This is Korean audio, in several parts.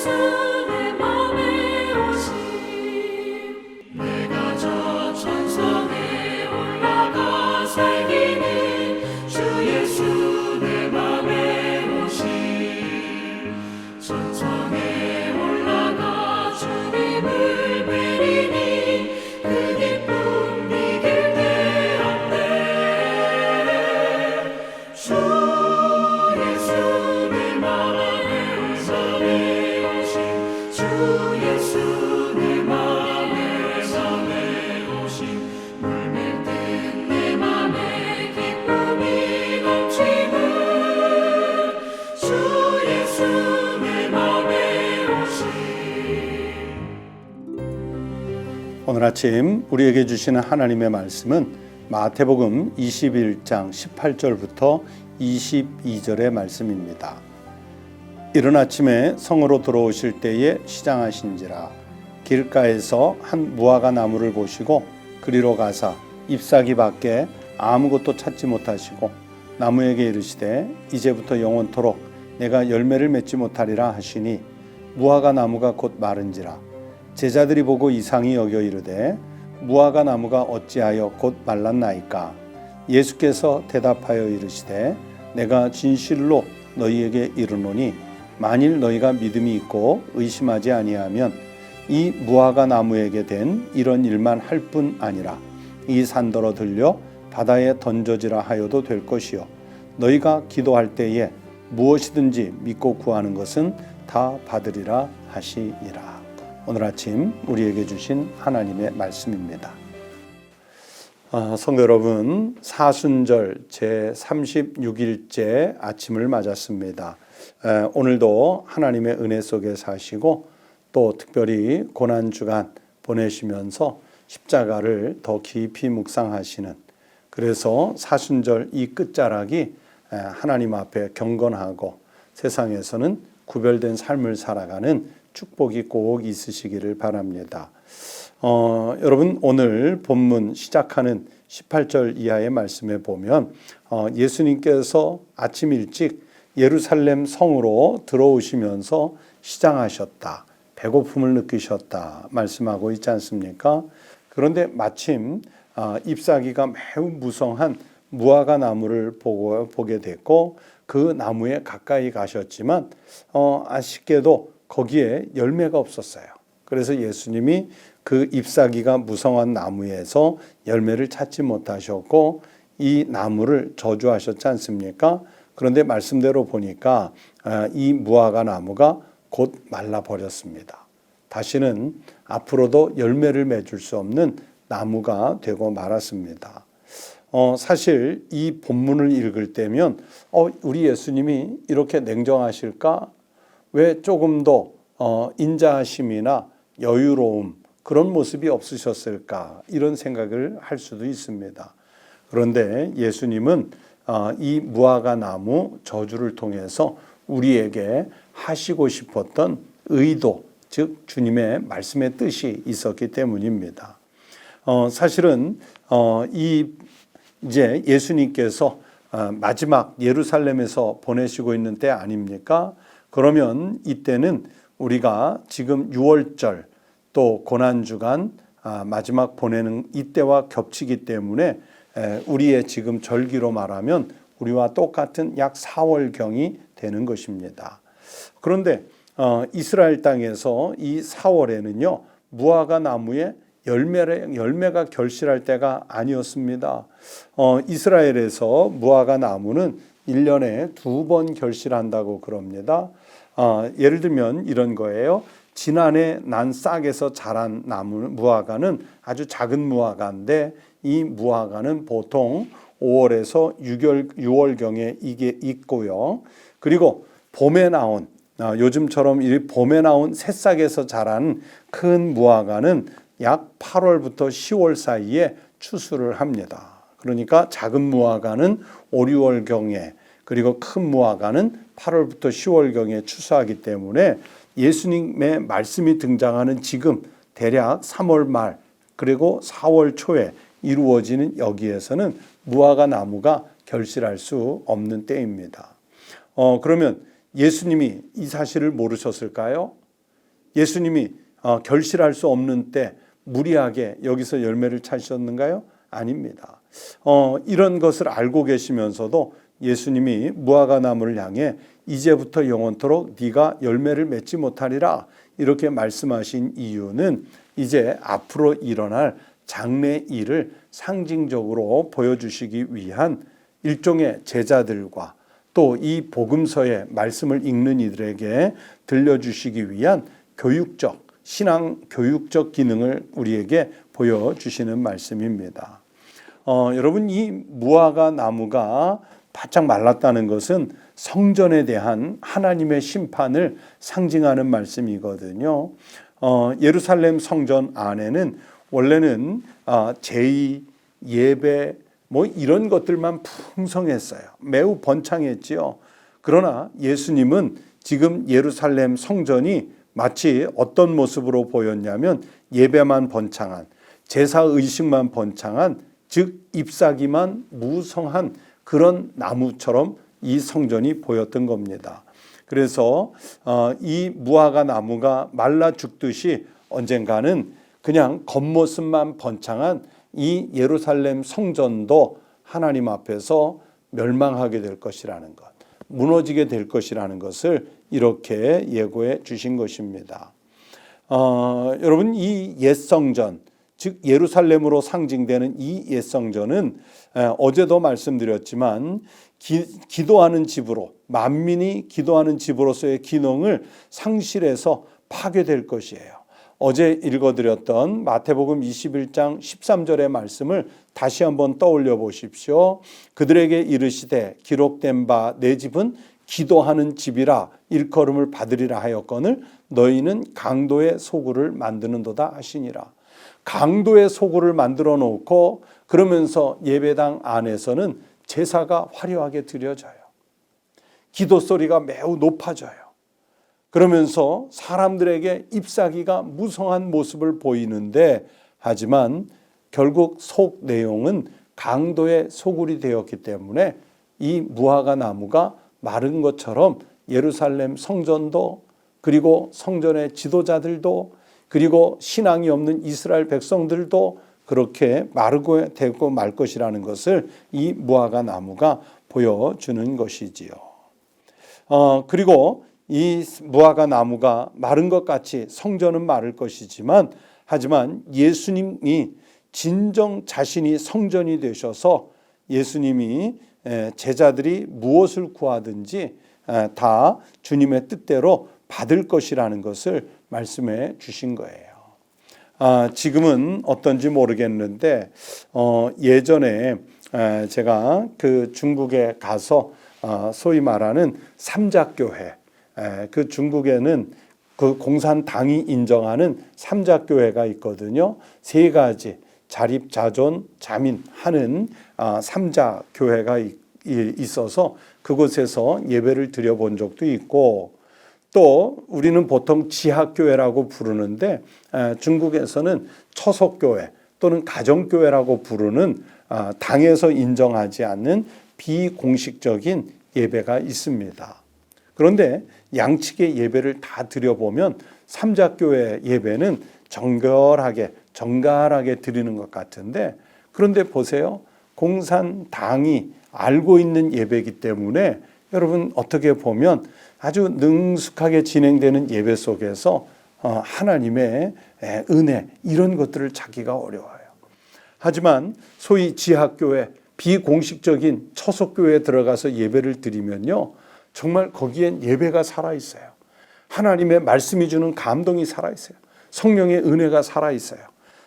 내 맘에 오심 내가 저 천성에 올라가 살기는 주 예수 내 맘에 오심 천성에 올라가 주님을 뵈리니 그 기쁨 이길 데 없네 주 예수 내 맘에 오심 주 예수 내 맘에 오심 물밀 듯 내 맘에 기쁨이 넘치는 주 예수 내 맘에 오심. 오늘 아침 우리에게 주시는 하나님의 말씀은 마태복음 21장 18절부터 22절의 말씀입니다. 이른 아침에 성으로 들어오실 때에 시장하신지라 길가에서 한 무화과 나무를 보시고 그리로 가사 잎사귀 밖에 아무것도 찾지 못하시고 나무에게 이르시되 이제부터 영원토록 내가 열매를 맺지 못하리라 하시니 무화과 나무가 곧 마른지라 제자들이 보고 이상히 여겨 이르되 무화과 나무가 어찌하여 곧 말랐나이까 예수께서 대답하여 이르시되 내가 진실로 너희에게 이르노니 만일 너희가 믿음이 있고 의심하지 아니하면 이 무화과 나무에게 된 이런 일만 할 뿐 아니라 이 산더러 들려 바다에 던져지라 하여도 될 것이요 너희가 기도할 때에 무엇이든지 믿고 구하는 것은 다 받으리라 하시니라. 오늘 아침 우리에게 주신 하나님의 말씀입니다. 성도 여러분, 사순절 제36일째 아침을 맞았습니다. 오늘도 하나님의 은혜 속에 사시고 또 특별히 고난주간 보내시면서 십자가를 더 깊이 묵상하시는, 그래서 사순절 이 끝자락이 하나님 앞에 경건하고 세상에서는 구별된 삶을 살아가는 축복이 꼭 있으시기를 바랍니다. 여러분, 오늘 본문 시작하는 18절 이하의 말씀에 보면 예수님께서 아침 일찍 예루살렘 성으로 들어오시면서 시장하셨다, 배고픔을 느끼셨다 말씀하고 있지 않습니까? 그런데 마침 잎사귀가 매우 무성한 무화과 나무를 보게 됐고 그 나무에 가까이 가셨지만 아쉽게도 거기에 열매가 없었어요. 그래서 예수님이 그 잎사귀가 무성한 나무에서 열매를 찾지 못하셨고 이 나무를 저주하셨지 않습니까? 그런데 말씀대로 보니까 이 무화과 나무가 곧 말라버렸습니다. 다시는 앞으로도 열매를 맺을 수 없는 나무가 되고 말았습니다. 사실 이 본문을 읽을 때면 우리 예수님이 이렇게 냉정하실까? 왜 조금 더 인자하심이나 여유로움 그런 모습이 없으셨을까? 이런 생각을 할 수도 있습니다. 그런데 예수님은 이 무화과 나무 저주를 통해서 우리에게 하시고 싶었던 의도, 즉 주님의 말씀의 뜻이 있었기 때문입니다. 사실은 이제 예수님께서 마지막 예루살렘에서 보내시고 있는 때 아닙니까? 그러면 이때는 우리가 지금 6월절 또 고난주간 마지막 보내는 이때와 겹치기 때문에 우리의 지금 절기로 말하면 우리와 똑같은 약 4월경이 되는 것입니다. 그런데 이스라엘 땅에서 이 4월에는요 무화과 나무에 열매가 결실할 때가 아니었습니다. 이스라엘에서 무화과 나무는 1년에 2번 결실한다고 그럽니다. 예를 들면 이런 거예요. 지난해 난 싹에서 자란 나무 무화과는 아주 작은 무화과인데 이 무화과는 보통 5월에서 6월경에 이게 있고요. 그리고 봄에 나온 요즘처럼 이 봄에 나온 새싹에서 자란 큰 무화과는 약 8월부터 10월 사이에 추수를 합니다. 그러니까 작은 무화과는 5, 6월경에 그리고 큰 무화과는 8월부터 10월경에 추수하기 때문에 예수님의 말씀이 등장하는 지금 대략 3월 말 그리고 4월 초에 이루어지는 여기에서는 무화과 나무가 결실할 수 없는 때입니다. 그러면 예수님이 이 사실을 모르셨을까요? 예수님이 결실할 수 없는 때 무리하게 여기서 열매를 찾으셨는가요? 아닙니다. 이런 것을 알고 계시면서도 예수님이 무화과 나무를 향해 이제부터 영원토록 네가 열매를 맺지 못하리라 이렇게 말씀하신 이유는 이제 앞으로 일어날 장래 일을 상징적으로 보여주시기 위한 일종의 제자들과 또 이 복음서의 말씀을 읽는 이들에게 들려주시기 위한 교육적, 신앙 교육적 기능을 우리에게 보여주시는 말씀입니다. 여러분, 이 무화과 나무가 바짝 말랐다는 것은 성전에 대한 하나님의 심판을 상징하는 말씀이거든요. 예루살렘 성전 안에는 원래는 제의, 예배 뭐 이런 것들만 풍성했어요. 매우 번창했지요. 그러나 예수님은 지금 예루살렘 성전이 마치 어떤 모습으로 보였냐면 예배만 번창한, 제사 의식만 번창한, 즉 잎사귀만 무성한 그런 나무처럼 이 성전이 보였던 겁니다. 그래서 이 무화과 나무가 말라 죽듯이 언젠가는 그냥 겉모습만 번창한 이 예루살렘 성전도 하나님 앞에서 멸망하게 될 것이라는 것, 무너지게 될 것이라는 것을 이렇게 예고해 주신 것입니다. 여러분, 이 옛 성전, 즉 예루살렘으로 상징되는 이 옛 성전은 어제도 말씀드렸지만 기도하는 집으로, 만민이 기도하는 집으로서의 기능을 상실해서 파괴될 것이에요. 어제 읽어드렸던 마태복음 21장 13절의 말씀을 다시 한번 떠올려 보십시오. 그들에게 이르시되 기록된 바 내 집은 기도하는 집이라 일컬음을 받으리라 하였거늘 너희는 강도의 소굴을 만드는도다 하시니라. 강도의 소굴을 만들어 놓고 그러면서 예배당 안에서는 제사가 화려하게 드려져요. 기도 소리가 매우 높아져요. 그러면서 사람들에게 잎사귀가 무성한 모습을 보이는데 하지만 결국 속 내용은 강도의 소굴이 되었기 때문에 이 무화과 나무가 마른 것처럼 예루살렘 성전도 그리고 성전의 지도자들도 그리고 신앙이 없는 이스라엘 백성들도 그렇게 마르고 되고 말 것이라는 것을 이 무화과 나무가 보여주는 것이지요. 그리고 이 무화과 나무가 마른 것 같이 성전은 마를 것이지만 하지만 예수님이 진정 자신이 성전이 되셔서 예수님이 제자들이 무엇을 구하든지 다 주님의 뜻대로 받을 것이라는 것을 말씀해 주신 거예요. 지금은 어떤지 모르겠는데 예전에 제가 그 중국에 가서 소위 말하는 삼자교회, 그 중국에는 그 공산당이 인정하는 삼자교회가 있거든요. 세 가지 자립, 자존, 자민 하는 삼자교회가 있어서 그곳에서 예배를 드려본 적도 있고 또 우리는 보통 지하교회라고 부르는데 중국에서는 처속교회 또는 가정교회라고 부르는 당에서 인정하지 않는 비공식적인 예배가 있습니다. 그런데 양측의 예배를 다 드려보면 삼자교회 예배는 정갈하게 드리는 것 같은데 그런데 보세요. 공산당이 알고 있는 예배이기 때문에 여러분 어떻게 보면 아주 능숙하게 진행되는 예배 속에서 하나님의 은혜 이런 것들을 찾기가 어려워요. 하지만 소위 지하교회 비공식적인 처속교회에 들어가서 예배를 드리면요. 정말 거기엔 예배가 살아있어요. 하나님의 말씀이 주는 감동이 살아있어요. 성령의 은혜가 살아있어요.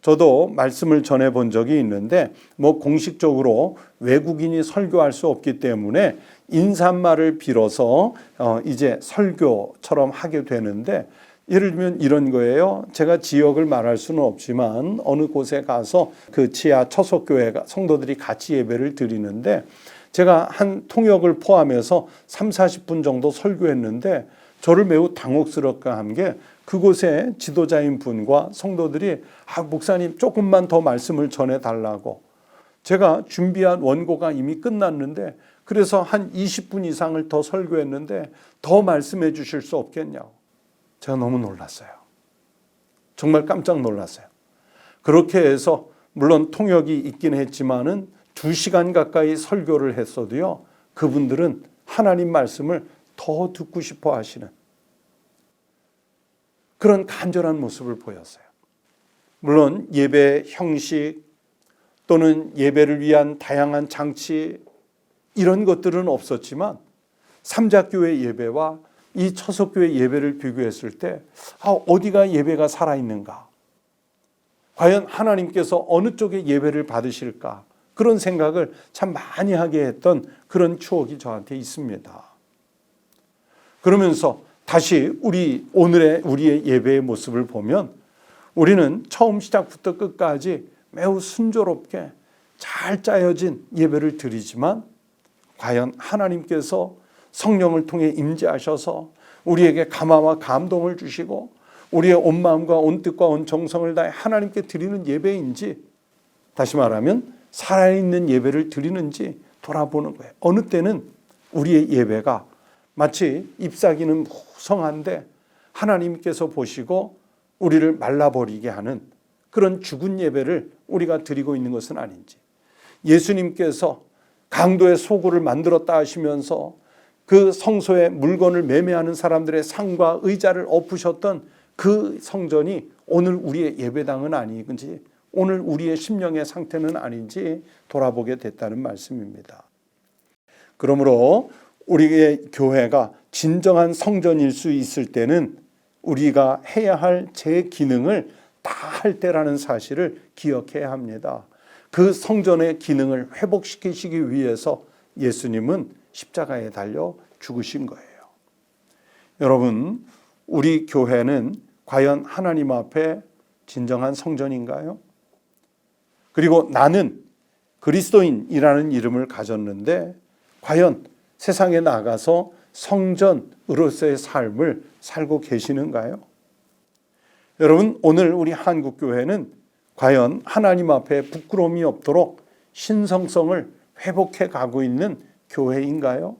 저도 말씀을 전해본 적이 있는데 공식적으로 외국인이 설교할 수 없기 때문에 인사말을 빌어서 이제 설교처럼 하게 되는데 예를 들면 이런 거예요. 제가 지역을 말할 수는 없지만 어느 곳에 가서 그 지하 처속교회 성도들이 같이 예배를 드리는데 제가 한 통역을 포함해서 30-40분 정도 설교했는데 저를 매우 당혹스럽게 한 게 그곳에 지도자인 분과 성도들이 목사님 조금만 더 말씀을 전해달라고 제가 준비한 원고가 이미 끝났는데 그래서 한 20분 이상을 더 설교했는데 더 말씀해 주실 수 없겠냐고 제가 너무 놀랐어요. 정말 깜짝 놀랐어요. 그렇게 해서 물론 통역이 있긴 했지만은 2시간 가까이 설교를 했어도요, 그분들은 하나님 말씀을 더 듣고 싶어 하시는 그런 간절한 모습을 보였어요. 물론 예배 형식 또는 예배를 위한 다양한 장치 이런 것들은 없었지만 삼자교회 예배와 이 처석교회 예배를 비교했을 때 어디가 예배가 살아있는가? 과연 하나님께서 어느 쪽에 예배를 받으실까? 그런 생각을 참 많이 하게 했던 그런 추억이 저한테 있습니다. 그러면서 다시 우리의 예배의 모습을 보면 우리는 처음 시작부터 끝까지 매우 순조롭게 잘 짜여진 예배를 드리지만 과연 하나님께서 성령을 통해 임재하셔서 우리에게 감화와 감동을 주시고 우리의 온 마음과 온 뜻과 온 정성을 다해 하나님께 드리는 예배인지, 다시 말하면 살아있는 예배를 드리는지 돌아보는 거예요. 어느 때는 우리의 예배가 마치 잎사귀는 무성한데 하나님께서 보시고 우리를 말라버리게 하는 그런 죽은 예배를 우리가 드리고 있는 것은 아닌지, 예수님께서 강도의 소굴을 만들었다 하시면서 그 성소에 물건을 매매하는 사람들의 상과 의자를 엎으셨던 그 성전이 오늘 우리의 예배당은 아닌지, 오늘 우리의 심령의 상태는 아닌지 돌아보게 됐다는 말씀입니다. 그러므로 우리의 교회가 진정한 성전일 수 있을 때는 우리가 해야 할 제 기능을 다 할 때라는 사실을 기억해야 합니다. 그 성전의 기능을 회복시키시기 위해서 예수님은 십자가에 달려 죽으신 거예요. 여러분, 우리 교회는 과연 하나님 앞에 진정한 성전인가요? 그리고 나는 그리스도인이라는 이름을 가졌는데 과연 세상에 나가서 성전으로서의 삶을 살고 계시는가요? 여러분, 오늘 우리 한국교회는 과연 하나님 앞에 부끄러움이 없도록 신성성을 회복해 가고 있는 교회인가요?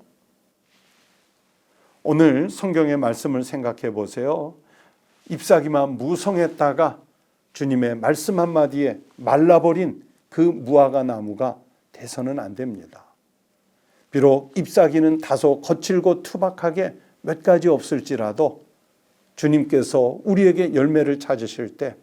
오늘 성경의 말씀을 생각해 보세요. 잎사귀만 무성했다가 주님의 말씀 한마디에 말라버린 그 무화과 나무가 돼서는 안 됩니다. 비록 잎사귀는 다소 거칠고 투박하게 몇 가지 없을지라도 주님께서 우리에게 열매를 찾으실 때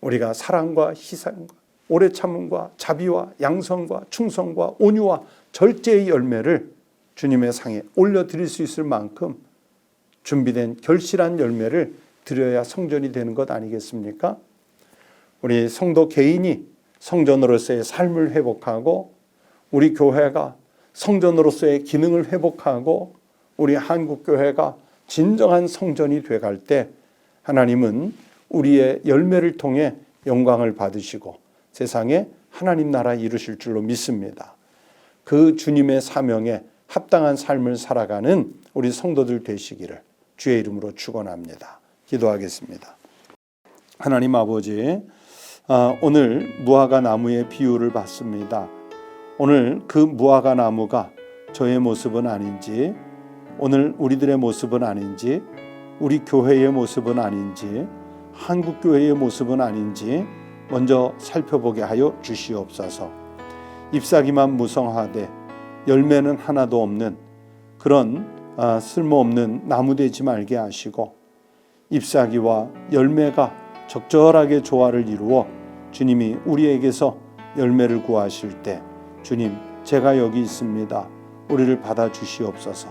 우리가 사랑과 희생과 오래 참음과 자비와 양성과 충성과 온유와 절제의 열매를 주님의 상에 올려드릴 수 있을 만큼 준비된 결실한 열매를 드려야 성전이 되는 것 아니겠습니까? 우리 성도 개인이 성전으로서의 삶을 회복하고 우리 교회가 성전으로서의 기능을 회복하고 우리 한국교회가 진정한 성전이 돼갈 때 하나님은 우리의 열매를 통해 영광을 받으시고 세상에 하나님 나라 이루실 줄로 믿습니다. 그 주님의 사명에 합당한 삶을 살아가는 우리 성도들 되시기를 주의 이름으로 축원합니다. 기도하겠습니다. 하나님 아버지, 오늘 무화과 나무의 비유를 봤습니다. 오늘 그 무화과 나무가 저의 모습은 아닌지, 오늘 우리들의 모습은 아닌지, 우리 교회의 모습은 아닌지, 한국교회의 모습은 아닌지 먼저 살펴보게 하여 주시옵소서. 잎사귀만 무성하되 열매는 하나도 없는 그런 쓸모없는 나무 되지 말게 하시고 잎사귀와 열매가 적절하게 조화를 이루어 주님이 우리에게서 열매를 구하실 때 주님, 제가 여기 있습니다. 우리를 받아주시옵소서.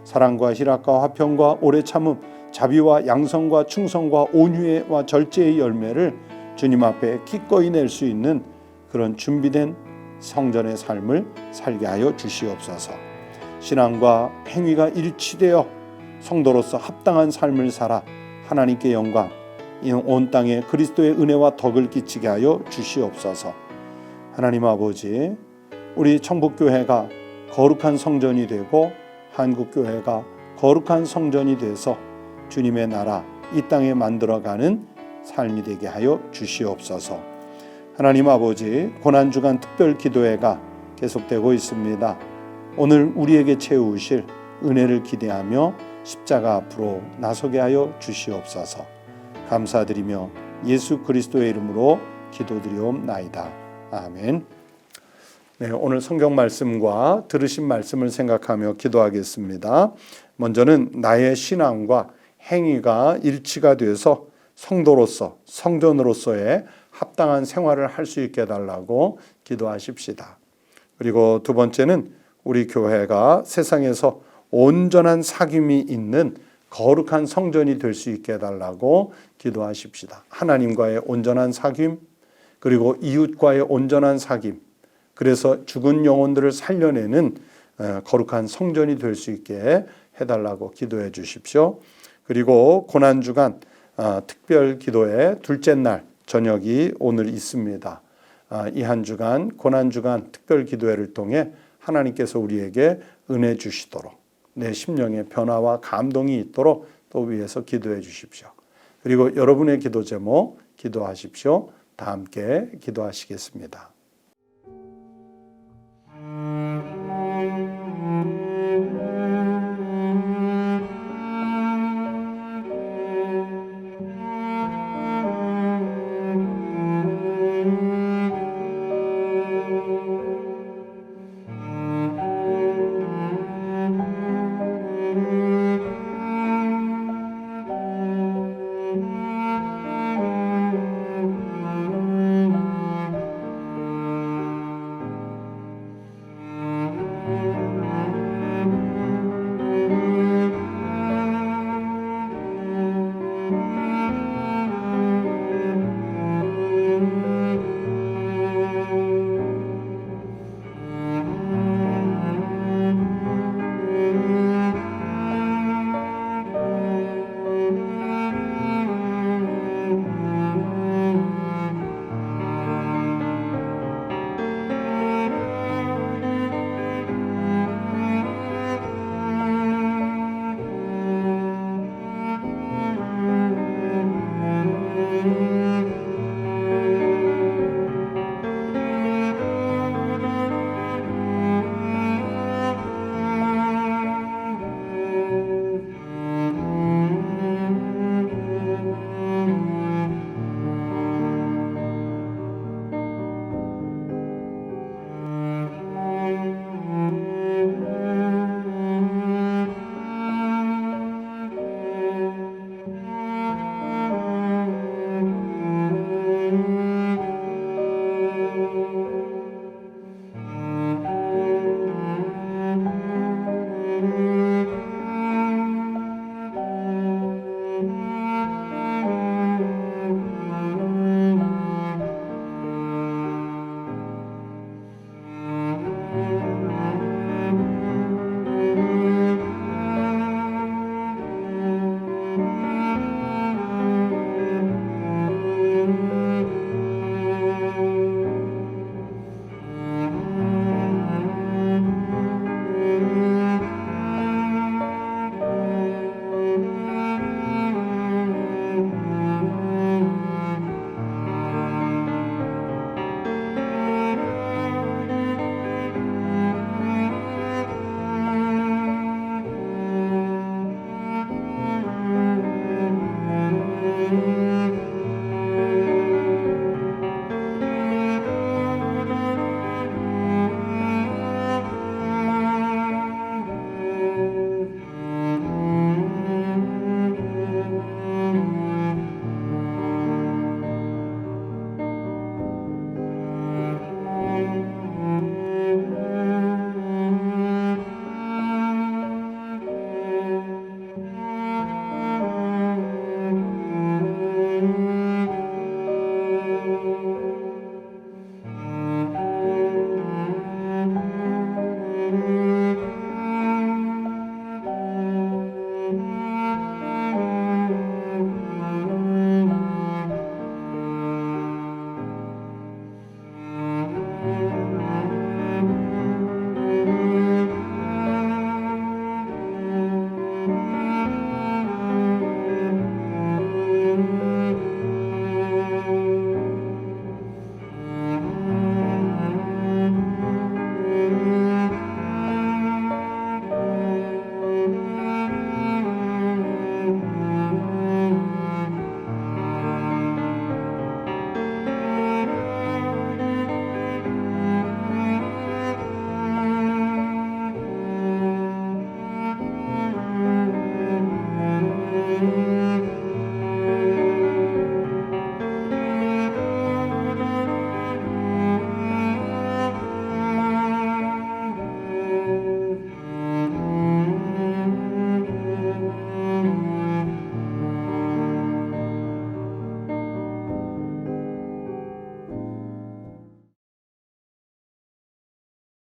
사랑과 희락과 화평과 오래 참음, 자비와 양성과 충성과 온유와 절제의 열매를 주님 앞에 기꺼이 낼 수 있는 그런 준비된 성전의 삶을 살게 하여 주시옵소서. 신앙과 행위가 일치되어 성도로서 합당한 삶을 살아 하나님께 영광, 온 땅에 그리스도의 은혜와 덕을 끼치게 하여 주시옵소서. 하나님 아버지, 우리 청북교회가 거룩한 성전이 되고 한국교회가 거룩한 성전이 돼서 주님의 나라 이 땅에 만들어가는 삶이 되게 하여 주시옵소서. 하나님 아버지, 고난주간 특별기도회가 계속되고 있습니다. 오늘 우리에게 채우실 은혜를 기대하며 십자가 앞으로 나서게 하여 주시옵소서. 감사드리며 예수 그리스도의 이름으로 기도드리옵나이다. 아멘. 네, 오늘 성경 말씀과 들으신 말씀을 생각하며 기도하겠습니다. 먼저는 나의 신앙과 행위가 일치가 되어서 성도로서, 성전으로서의 합당한 생활을 할 수 있게 해달라고 기도하십시다. 그리고 두 번째는 우리 교회가 세상에서 온전한 사귐이 있는 거룩한 성전이 될 수 있게 해달라고 기도하십시다. 하나님과의 온전한 사귐, 그리고 이웃과의 온전한 사귐, 그래서 죽은 영혼들을 살려내는 거룩한 성전이 될 수 있게 해달라고 기도해 주십시오. 그리고 고난주간 특별 기도의 둘째 날 저녁이 오늘 있습니다. 이 한 주간 고난주간 특별 기도회를 통해 하나님께서 우리에게 은혜 주시도록 내 심령의 변화와 감동이 있도록 또 위해서 기도해 주십시오. 그리고 여러분의 기도 제목 기도하십시오. 다 함께 기도하시겠습니다.